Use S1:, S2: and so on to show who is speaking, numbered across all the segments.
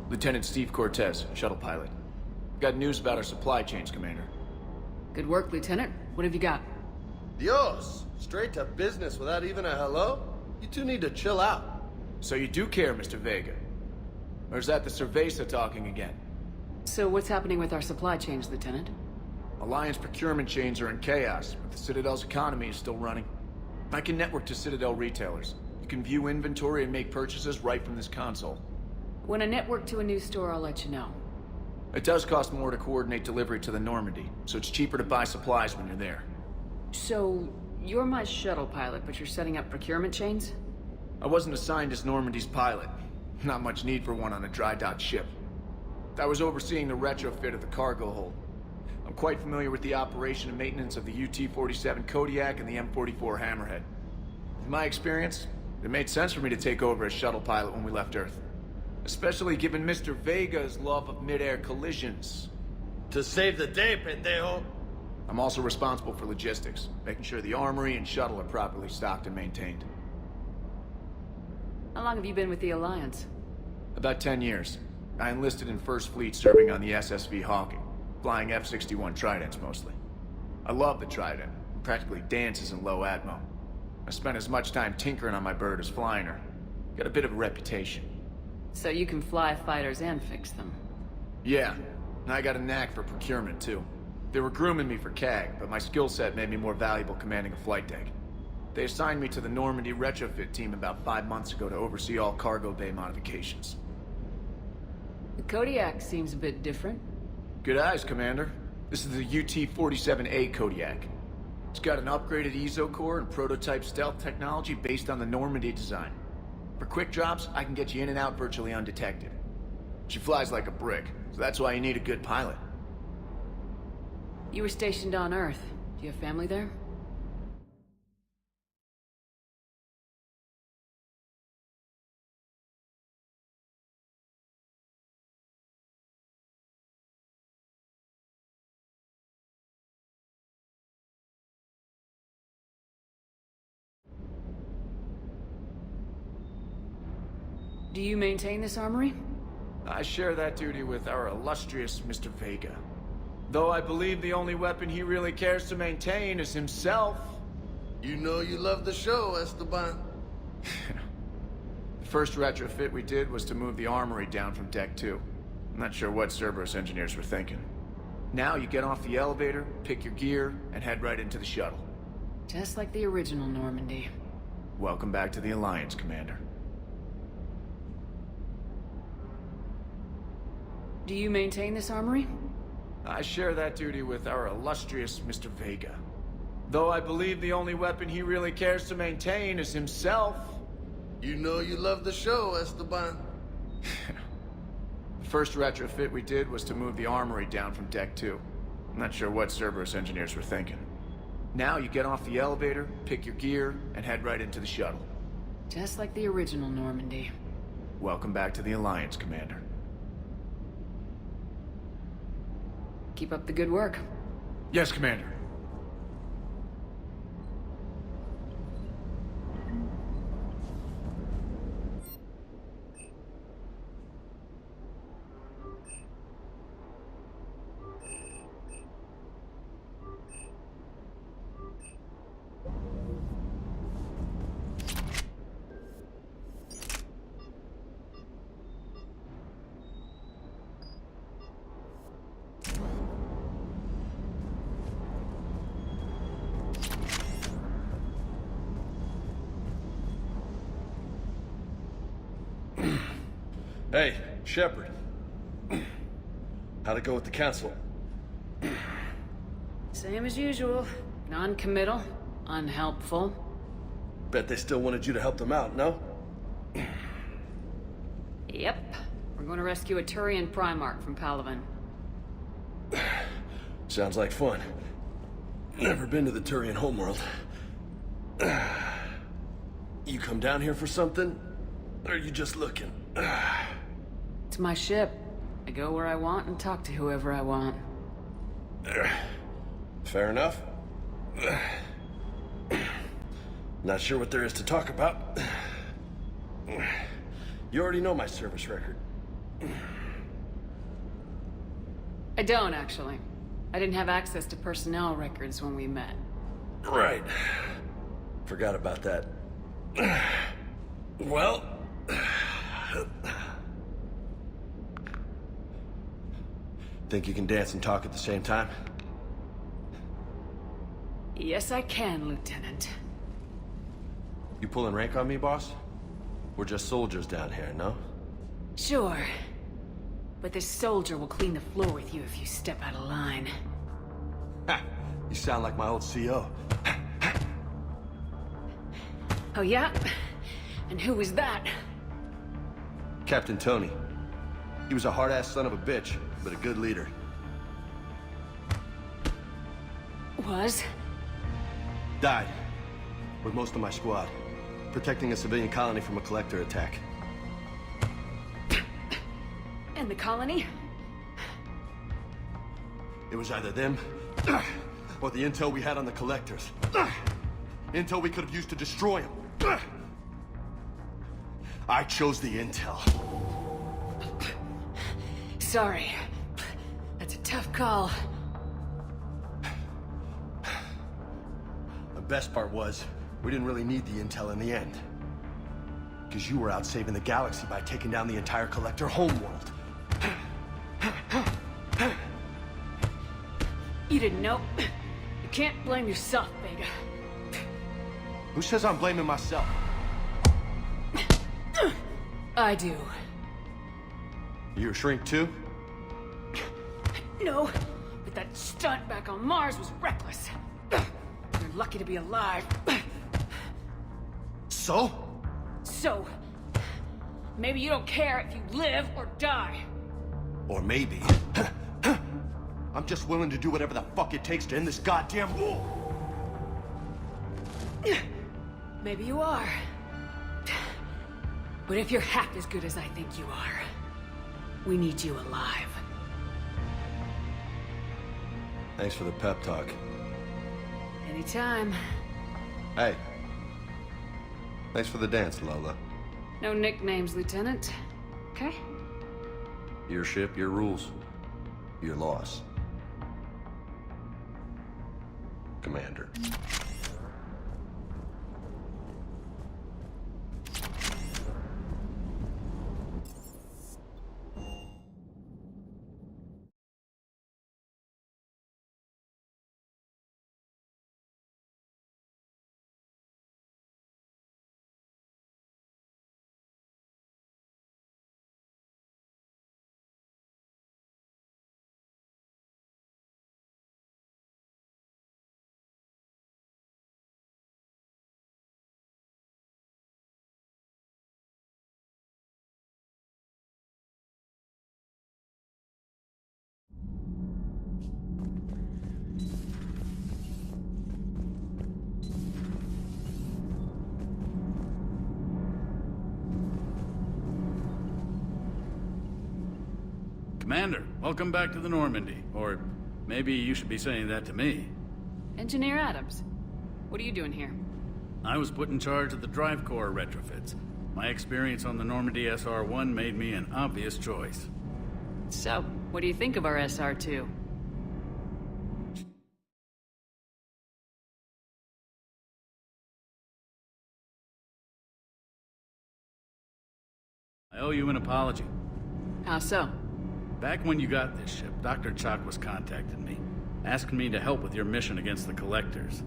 S1: Lieutenant Steve Cortez, shuttle pilot. Got news about our supply chains, Commander.
S2: Good work, Lieutenant. What have you got?
S3: Dios! Straight to business without even a hello? You two need to chill out.
S1: So you do care, Mr. Vega? Or is that the Cerveza talking again?
S2: So what's happening with our supply chains, Lieutenant?
S1: Alliance procurement chains are in chaos, but the Citadel's economy is still running. I can network to Citadel retailers. You can view inventory and make purchases right from this console.
S2: When I network to a new store, I'll let you know.
S1: It does cost more to coordinate delivery to the Normandy, so it's cheaper to buy supplies when you're there.
S2: So, you're my shuttle pilot, but you're setting up procurement chains?
S1: I wasn't assigned as Normandy's pilot. Not much need for one on a dry dock ship. I was overseeing the retrofit of the cargo hold. I'm quite familiar with the operation and maintenance of the UT-47 Kodiak and the M44 Hammerhead. In my experience, it made sense for me to take over as shuttle pilot when we left Earth. Especially given Mr. Vega's love of mid-air collisions.
S3: To save the day, pendejo.
S1: I'm also responsible for logistics, making sure the armory and shuttle are properly stocked and maintained.
S2: How long have you been with the Alliance?
S1: About 10 years. I enlisted in First Fleet serving on the SSV Hawking, flying F-61 Tridents mostly. I love the Trident. It practically dances in low atmo. I spent as much time tinkering on my bird as flying her. Got a bit of a reputation.
S2: So you can fly fighters and fix them?
S1: Yeah, and I got a knack for procurement too. They were grooming me for CAG, but my skill set made me more valuable commanding a flight deck. They assigned me to the Normandy retrofit team about 5 months ago to oversee all cargo bay modifications.
S2: The Kodiak seems a bit different.
S1: Good eyes, Commander. This is the UT-47A Kodiak. It's got an upgraded EZO core and prototype stealth technology based on the Normandy design. For quick drops, I can get you in and out virtually undetected. She flies like a brick, so that's why you need a good pilot.
S2: You were stationed on Earth. Do you have family there? Do you maintain this armory?
S1: I share that duty with our illustrious Mr. Vega. Though I believe the only weapon he really cares to maintain is himself.
S3: You know you love the show, Esteban.
S1: The first retrofit we did was to move the armory down from Deck 2. I'm not sure what Cerberus engineers were thinking. Now you get off the elevator, pick your gear, and head right into the shuttle.
S2: Just like the original Normandy.
S1: Welcome back to the Alliance, Commander.
S2: Do you maintain this armory?
S1: I share that duty with our illustrious Mr. Vega. Though I believe the only weapon he really cares to maintain is himself.
S3: You know you love the show, Esteban.
S1: The first retrofit we did was to move the armory down from Deck 2. I'm not sure what Cerberus engineers were thinking. Now you get off the elevator, pick your gear, and head right into the shuttle.
S2: Just like the original Normandy.
S1: Welcome back to the Alliance, Commander.
S2: Keep up the good work.
S1: Yes, Commander.
S3: Hey, Shepard. How'd it go with the council?
S2: Same as usual. Non-committal. Unhelpful.
S3: Bet they still wanted you to help them out, no?
S2: Yep. We're going to rescue a Turian Primarch from Palaven.
S3: Sounds like fun. Never been to the Turian homeworld. You come down here for something? Or are you just looking?
S2: It's my ship. I go where I want and talk to whoever I want.
S3: Fair enough. Not sure what there is to talk about. You already know my service record.
S2: I don't, actually. I didn't have access to personnel records when we met.
S3: Right. Forgot about that. Well... Think you can dance and talk at the same time?
S2: Yes, I can, Lieutenant.
S3: You pulling rank on me, boss? We're just soldiers down here, no?
S2: Sure. But this soldier will clean the floor with you if you step out of line.
S3: Ha! You sound like my old CO.
S2: Oh, yeah? And who was that?
S3: Captain Tony. He was a hard-ass son of a bitch, but a good leader.
S2: Was?
S3: Died. With most of my squad. Protecting a civilian colony from a collector attack.
S2: And the colony?
S3: It was either them, or the intel we had on the collectors. Intel we could have used to destroy them. I chose the intel.
S2: Sorry. That's a tough call.
S3: The best part was, we didn't really need the intel in the end. Because you were out saving the galaxy by taking down the entire collector homeworld.
S2: You didn't know. You can't blame yourself, Vega.
S3: Who says I'm blaming myself?
S2: I do.
S3: You a shrink too?
S2: No, but that stunt back on Mars was reckless. You're lucky to be alive.
S3: So?
S2: So, maybe you don't care if you live or die.
S3: Or maybe... I'm just willing to do whatever the fuck it takes to end this goddamn war!
S2: Maybe you are. But if you're half as good as I think you are, we need you alive.
S3: Thanks for the pep talk.
S2: Anytime.
S3: Hey. Thanks for the dance, Lola.
S2: No nicknames, Lieutenant. Okay?
S3: Your ship, your rules. Your loss. Commander.
S4: Commander, welcome back to the Normandy. Or maybe you should be saying that to me.
S2: Engineer Adams, what are you doing here?
S4: I was put in charge of the drive core retrofits. My experience on the Normandy SR-1 made me an obvious choice.
S2: So, what do you think of our SR-2?
S4: I owe you an apology.
S2: How so?
S4: Back when you got this ship, Dr. Chakwas contacted me, asking me to help with your mission against the Collectors.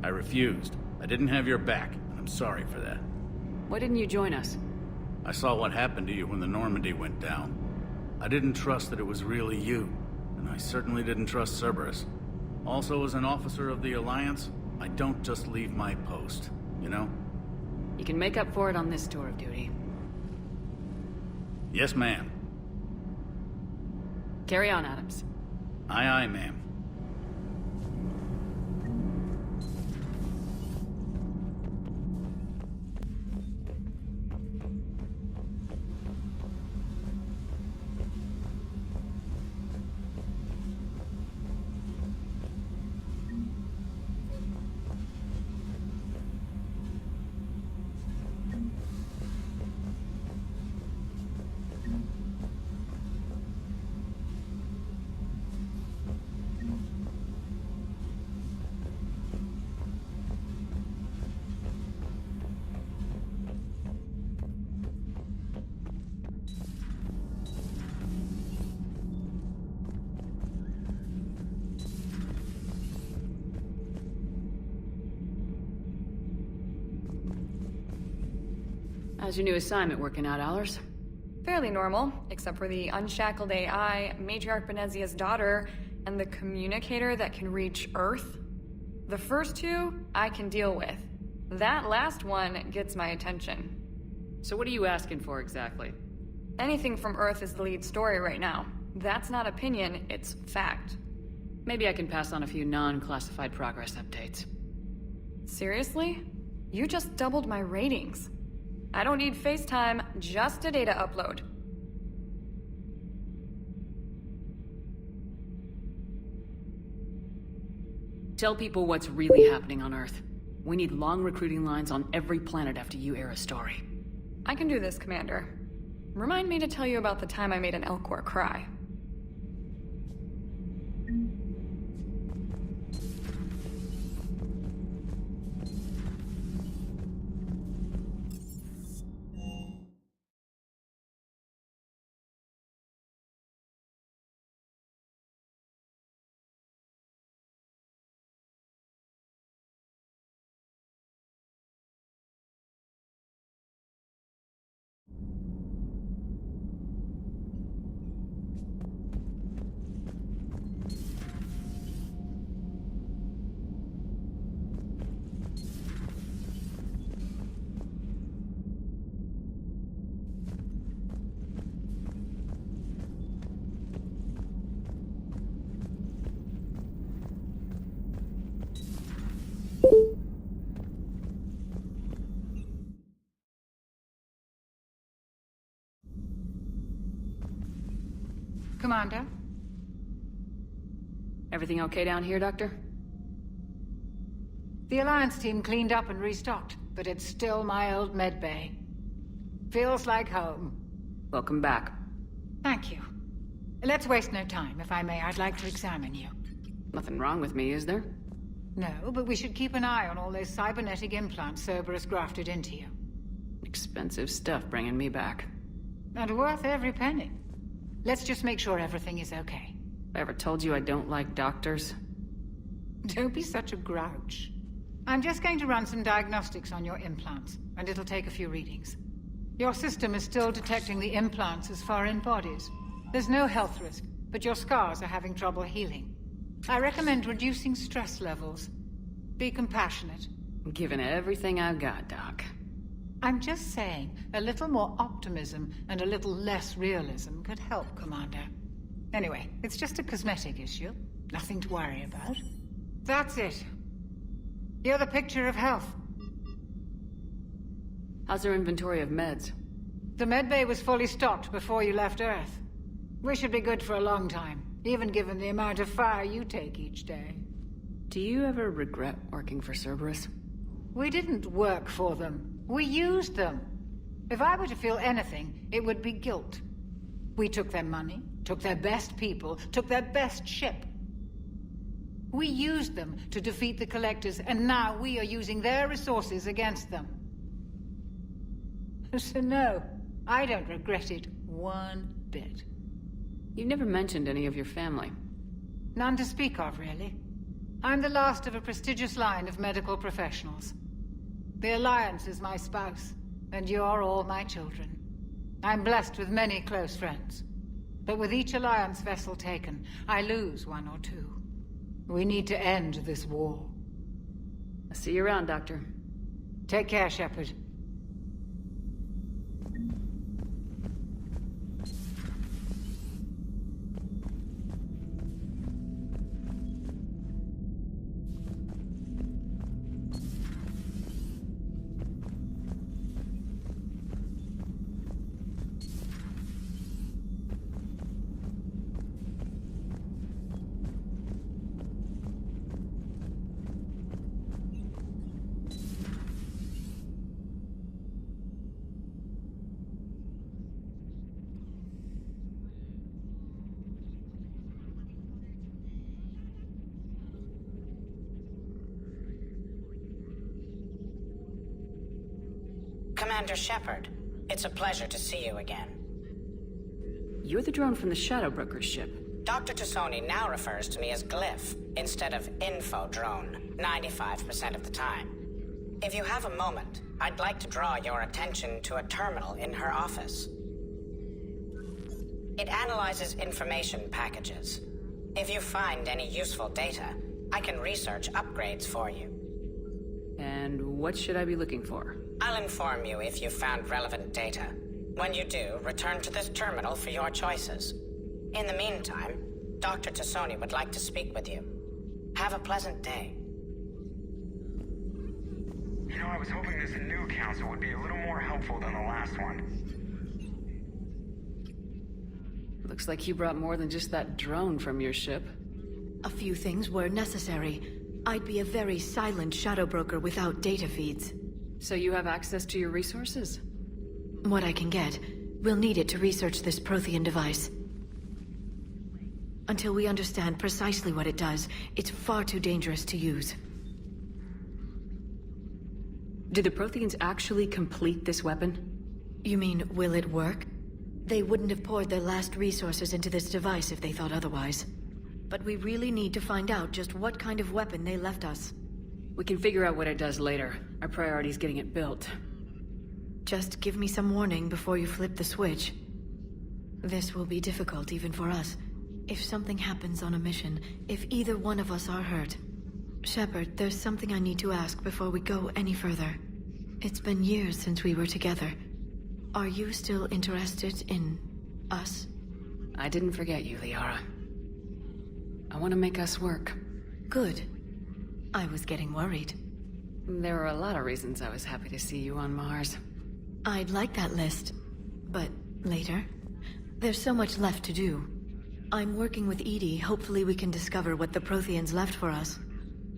S4: I refused. I didn't have your back, and I'm sorry for that.
S2: Why didn't you join us?
S4: I saw what happened to you when the Normandy went down. I didn't trust that it was really you, and I certainly didn't trust Cerberus. Also, as an officer of the Alliance, I don't just leave my post, you know?
S2: You can make up for it on this tour of duty.
S4: Yes, ma'am.
S2: Carry on, Adams.
S4: Aye, aye, ma'am.
S2: How's your new assignment working out, Allers?
S5: Fairly normal, except for the unshackled AI, Matriarch Benezia's daughter, and the communicator that can reach Earth. The first two, I can deal with. That last one gets my attention.
S2: So what are you asking for exactly?
S5: Anything from Earth is the lead story right now. That's not opinion, it's fact.
S2: Maybe I can pass on a few non-classified progress updates.
S5: Seriously? You just doubled my ratings. I don't need FaceTime, just a data upload.
S2: Tell people what's really happening on Earth. We need long recruiting lines on every planet after you air a story.
S5: I can do this, Commander. Remind me to tell you about the time I made an Elcor cry.
S6: Commander?
S2: Everything okay down here, Doctor?
S6: The Alliance team cleaned up and restocked, but it's still my old medbay. Feels like home.
S2: Welcome back.
S6: Thank you. Let's waste no time. If I may, I'd like to examine you.
S2: Nothing wrong with me, is there?
S6: No, but we should keep an eye on all those cybernetic implants Cerberus grafted into you.
S2: Expensive stuff bringing me back.
S6: And worth every penny. Let's just make sure everything is okay.
S2: I ever told you I don't like doctors?
S6: Don't be such a grouch. I'm just going to run some diagnostics on your implants, and it'll take a few readings. Your system is still detecting the implants as foreign bodies. There's no health risk, but your scars are having trouble healing. I recommend reducing stress levels. Be compassionate.
S2: I'm giving everything I've got, Doc.
S6: I'm just saying, a little more optimism and a little less realism could help, Commander. Anyway, it's just a cosmetic issue. Nothing to worry about. That's it. You're the picture of health.
S2: How's our inventory of meds?
S6: The medbay was fully stocked before you left Earth. We should be good for a long time, even given the amount of fire you take each day.
S2: Do you ever regret working for Cerberus?
S6: We didn't work for them. We used them. If I were to feel anything, it would be guilt. We took their money, took their best people, took their best ship. We used them to defeat the Collectors, and now we are using their resources against them. So no, I don't regret it one bit.
S2: You never mentioned any of your family.
S6: None to speak of, really. I'm the last of a prestigious line of medical professionals. The Alliance is my spouse, and you're all my children. I'm blessed with many close friends. But with each Alliance vessel taken, I lose one or two. We need to end this war.
S2: I'll see you around, Doctor.
S6: Take care, Shepard.
S7: Commander Shepard, it's a pleasure to see you again.
S2: You're the drone from the Shadow Broker's ship.
S7: Dr. Tassoni now refers to me as Glyph instead of Info Drone, 95% of the time. If you have a moment, I'd like to draw your attention to a terminal in her office. It analyzes information packages. If you find any useful data, I can research upgrades for you.
S2: And what should I be looking for?
S7: I'll inform you if you found relevant data. When you do, return to this terminal for your choices. In the meantime, Dr. Tassoni would like to speak with you. Have a pleasant day.
S8: You know, I was hoping this new council would be a little more helpful than the last one.
S2: Looks like you brought more than just that drone from your ship.
S9: A few things were necessary. I'd be a very silent shadow broker without data feeds.
S2: So you have access to your resources?
S9: What I can get. We'll need it to research this Prothean device. Until we understand precisely what it does, it's far too dangerous to use.
S2: Do the Protheans actually complete this weapon?
S9: You mean, will it work? They wouldn't have poured their last resources into this device if they thought otherwise. But we really need to find out just what kind of weapon they left us.
S2: We can figure out what it does later. Our priority is getting it built.
S9: Just give me some warning before you flip the switch. This will be difficult even for us. If something happens on a mission, if either one of us are hurt. Shepard, there's something I need to ask before we go any further. It's been years since we were together. Are you still interested in us?
S2: I didn't forget you, Liara. I want to make us work.
S9: Good. I was getting worried.
S2: There are a lot of reasons I was happy to see you on Mars.
S9: I'd like that list, but later. There's so much left to do. I'm working with Edie. Hopefully we can discover what the Protheans left for us.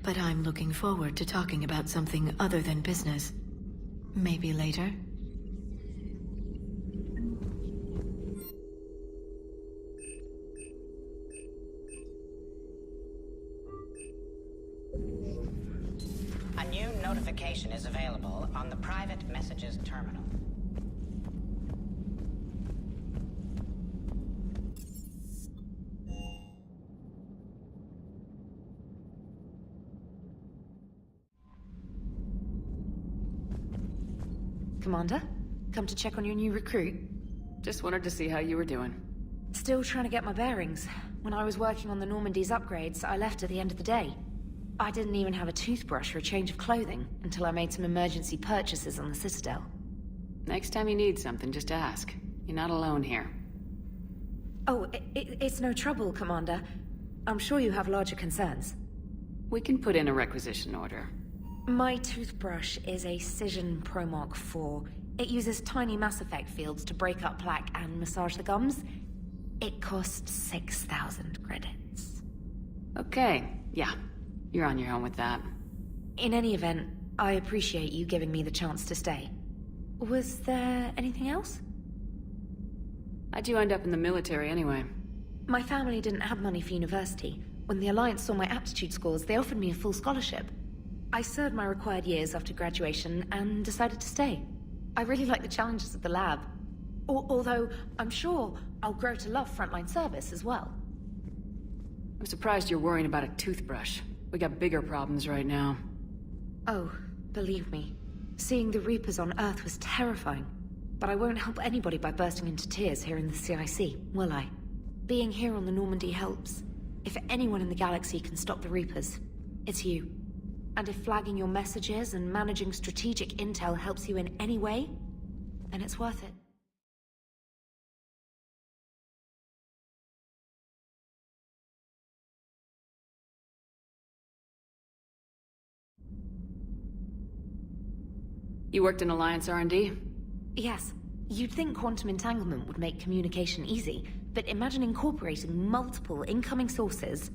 S9: But I'm looking forward to talking about something other than business. Maybe later?
S7: A new notification is available on the private messages terminal.
S10: Commander, come to check on your new recruit.
S2: Just wanted to see how you were doing.
S10: Still trying to get my bearings. When I was working on the Normandy's upgrades, I left at the end of the day. I didn't even have a toothbrush or a change of clothing until I made some emergency purchases on the Citadel.
S2: Next time you need something, just ask. You're not alone here.
S10: Oh, it's no trouble, Commander. I'm sure you have larger concerns.
S2: We can put in a requisition order.
S10: My toothbrush is a Cision Pro Mark IV. It uses tiny Mass Effect fields to break up plaque and massage the gums. It costs 6,000 credits.
S2: Okay, yeah. You're on your own with that.
S10: In any event, I appreciate you giving me the chance to stay. Was there anything else?
S2: How'd you end up in the military anyway?
S10: My family didn't have money for university. When the Alliance saw my aptitude scores, they offered me a full scholarship. I served my required years after graduation and decided to stay. I really like the challenges of the lab. Although, I'm sure I'll grow to love frontline service as well.
S2: I'm surprised you're worrying about a toothbrush. We got bigger problems right now.
S10: Oh, believe me. Seeing the Reapers on Earth was terrifying. But I won't help anybody by bursting into tears here in the CIC, will I? Being here on the Normandy helps. If anyone in the galaxy can stop the Reapers, it's you. And if flagging your messages and managing strategic intel helps you in any way, then it's worth it.
S2: You worked in Alliance R&D?
S10: Yes. You'd think quantum entanglement would make communication easy, but imagine incorporating multiple incoming sources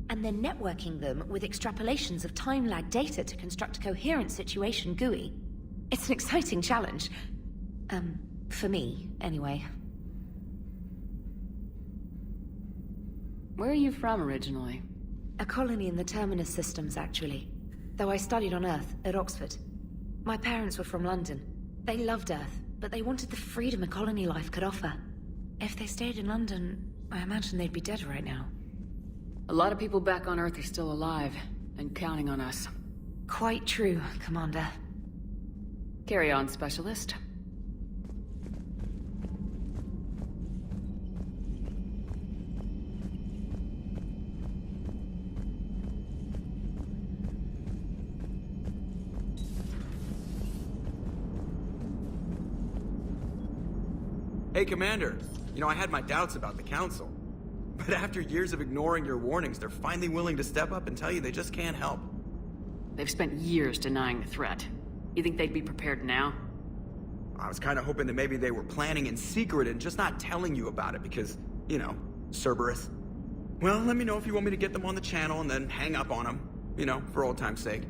S10: and then networking them with extrapolations of time-lag data to construct a coherent situation GUI. It's an exciting challenge. For me, anyway.
S2: Where are you from originally?
S10: A colony in the Terminus systems, actually. Though I studied on Earth, at Oxford. My parents were from London. They loved Earth, but they wanted the freedom a colony life could offer. If they stayed in London, I imagine they'd be dead right now.
S2: A lot of people back on Earth are still alive, and counting on us.
S10: Quite true, Commander.
S2: Carry on, Specialist.
S11: Hey, Commander. You know, I had my doubts about the Council. But after years of ignoring your warnings, they're finally willing to step up and tell you they just can't help.
S2: They've spent years denying the threat. You think they'd be prepared now?
S11: I was kind of hoping that maybe they were planning in secret and just not telling you about it because, you know, Cerberus. Well, let me know if you want me to get them on the channel and then hang up on them, you know, for old time's sake.